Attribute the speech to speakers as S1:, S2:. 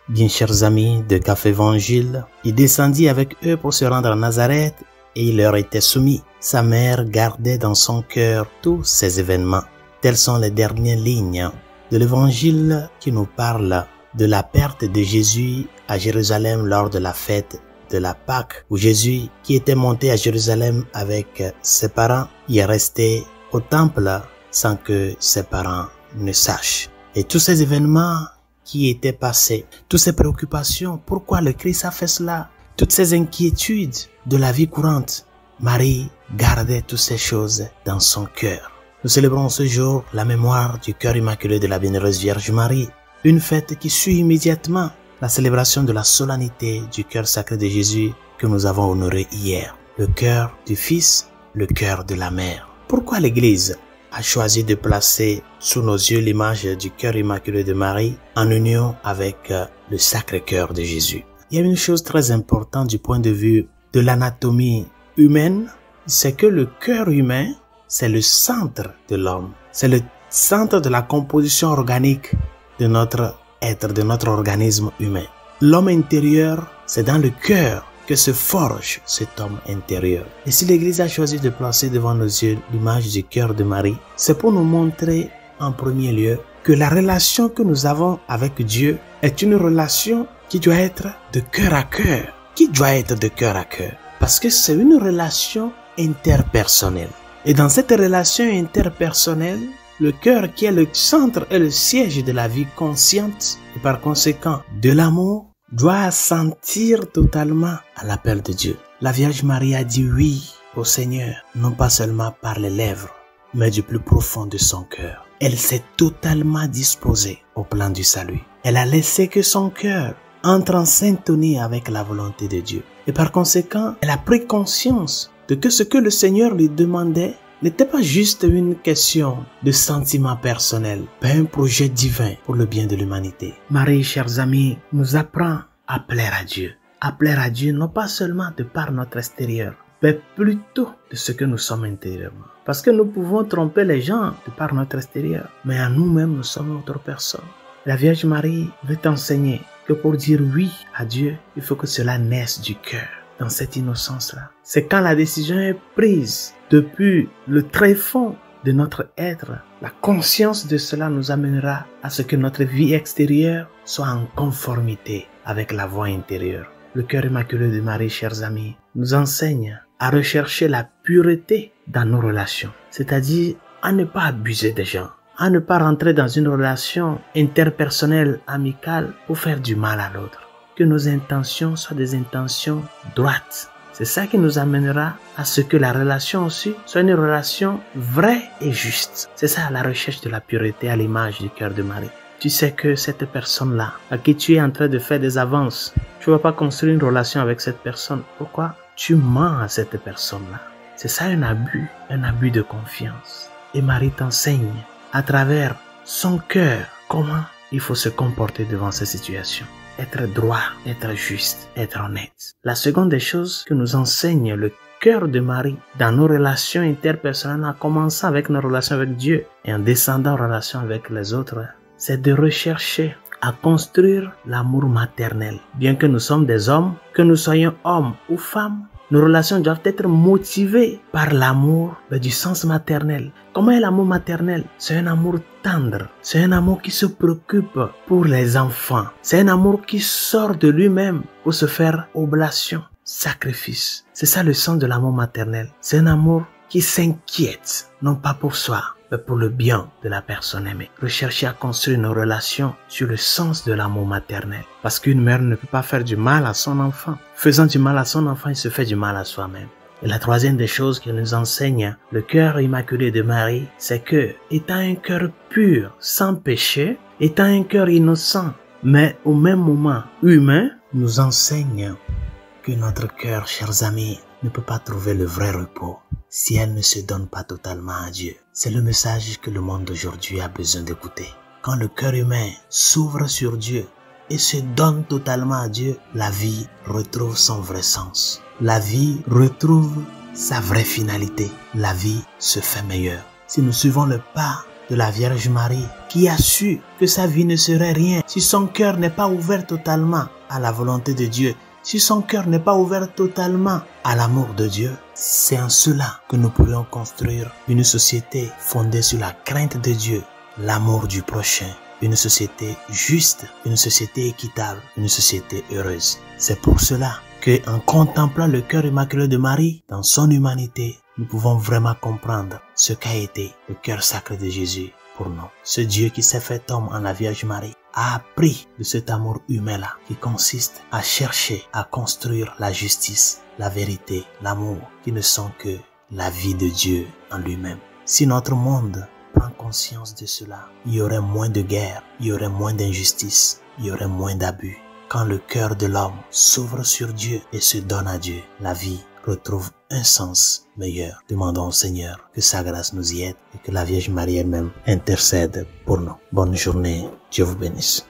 S1: Bien chers amis de Café Évangile, il descendit avec eux pour se rendre à Nazareth et il leur était soumis. Sa mère gardait dans son cœur tous ces événements. Telles sont les dernières lignes de l'Évangile qui nous parle de la perte de Jésus à Jérusalem lors de la fête de la Pâque, où Jésus, qui était monté à Jérusalem avec ses parents, y est resté au temple sans que ses parents ne sachent. Et tous ces événements qui étaient passés, toutes ces préoccupations, pourquoi le Christ a fait cela, toutes ces inquiétudes de la vie courante, Marie gardait toutes ces choses dans son cœur. Nous célébrons ce jour la mémoire du cœur immaculé de la Bienheureuse Vierge Marie, une fête qui suit immédiatement la célébration de la solennité du cœur sacré de Jésus que nous avons honoré hier, le cœur du Fils, le cœur de la Mère. Pourquoi l'Église a choisi de placer sous nos yeux l'image du cœur immaculé de Marie en union avec le Sacré-Cœur de Jésus? Il y a une chose très importante du point de vue de l'anatomie humaine, c'est que le cœur humain, c'est le centre de l'homme. C'est le centre de la composition organique de notre être, de notre organisme humain. L'homme intérieur, c'est dans le cœur que se forge cet homme intérieur. Et si l'Église a choisi de placer devant nos yeux l'image du cœur de Marie, c'est pour nous montrer en premier lieu que la relation que nous avons avec Dieu est une relation qui doit être de cœur à cœur. Qui doit être de cœur à cœur? Parce que c'est une relation interpersonnelle. Et dans cette relation interpersonnelle, le cœur qui est le centre et le siège de la vie consciente et par conséquent de l'amour doit assentir totalement à l'appel de Dieu. La Vierge Marie a dit oui au Seigneur, non pas seulement par les lèvres, mais du plus profond de son cœur. Elle s'est totalement disposée au plan du salut. Elle a laissé que son cœur entre en syntonie avec la volonté de Dieu. Et par conséquent, elle a pris conscience de que ce que le Seigneur lui demandait n'était pas juste une question de sentiment personnel, mais un projet divin pour le bien de l'humanité. Marie, chers amis, nous apprend à plaire à Dieu. À plaire à Dieu non pas seulement de par notre extérieur, mais plutôt de ce que nous sommes intérieurement. Parce que nous pouvons tromper les gens de par notre extérieur, mais en nous-mêmes, nous sommes autre personne. La Vierge Marie veut t'enseigner que pour dire oui à Dieu, il faut que cela naisse du cœur, dans cette innocence-là. C'est quand la décision est prise depuis le tréfonds de notre être, la conscience de cela nous amènera à ce que notre vie extérieure soit en conformité avec la voie intérieure. Le cœur immaculé de Marie, chers amis, nous enseigne à rechercher la pureté dans nos relations, c'est-à-dire à ne pas abuser des gens, à ne pas rentrer dans une relation interpersonnelle, amicale pour faire du mal à l'autre. Que nos intentions soient des intentions droites. C'est ça qui nous amènera à ce que la relation aussi soit une relation vraie et juste. C'est ça la recherche de la pureté à l'image du cœur de Marie. Tu sais que cette personne-là, à qui tu es en train de faire des avances, tu ne vas pas construire une relation avec cette personne. Pourquoi? Tu mens à cette personne-là. C'est ça un abus de confiance. Et Marie t'enseigne à travers son cœur comment il faut se comporter devant ces situations. Être droit, être juste, être honnête. La seconde des choses que nous enseigne le cœur de Marie dans nos relations interpersonnelles, en commençant avec nos relations avec Dieu et en descendant en relation avec les autres, c'est de rechercher à construire l'amour maternel. Bien que nous sommes des hommes, que nous soyons hommes ou femmes, nos relations doivent être motivées par l'amour du sens maternel. Comment est l'amour maternel? C'est un amour tendre. C'est un amour qui se préoccupe pour les enfants. C'est un amour qui sort de lui-même pour se faire oblation, sacrifice. C'est ça le sens de l'amour maternel. C'est un amour qui s'inquiète, non pas pour soi, mais pour le bien de la personne aimée. Rechercher à construire nos relations sur le sens de l'amour maternel. Parce qu'une mère ne peut pas faire du mal à son enfant. Faisant du mal à son enfant, il se fait du mal à soi-même. Et la troisième des choses qu'il nous enseigne, le cœur immaculé de Marie, c'est que, étant un cœur pur, sans péché, étant un cœur innocent, mais au même moment humain, nous enseigne que notre cœur, chers amis, ne peut pas trouver le vrai repos si elle ne se donne pas totalement à Dieu. C'est le message que le monde d'aujourd'hui a besoin d'écouter. Quand le cœur humain s'ouvre sur Dieu et se donne totalement à Dieu, la vie retrouve son vrai sens. La vie retrouve sa vraie finalité. La vie se fait meilleure. Si nous suivons le pas de la Vierge Marie, qui a su que sa vie ne serait rien si son cœur n'est pas ouvert totalement à la volonté de Dieu, si son cœur n'est pas ouvert totalement à l'amour de Dieu. C'est en cela que nous pourrions construire une société fondée sur la crainte de Dieu, l'amour du prochain, une société juste, une société équitable, une société heureuse. C'est pour cela que, en contemplant le cœur immaculé de Marie dans son humanité, nous pouvons vraiment comprendre ce qu'a été le cœur sacré de Jésus pour nous. Ce Dieu qui s'est fait homme en la Vierge Marie a appris de cet amour humain-là qui consiste à chercher à construire la justice, la vérité, l'amour qui ne sont que la vie de Dieu en lui-même. Si notre monde prend conscience de cela, il y aurait moins de guerre, il y aurait moins d'injustice, il y aurait moins d'abus. Quand le cœur de l'homme s'ouvre sur Dieu et se donne à Dieu, la vie retrouve un sens meilleur. Demandons au Seigneur que sa grâce nous y aide et que la Vierge Marie elle-même intercède pour nous. Bonne journée, Dieu vous bénisse.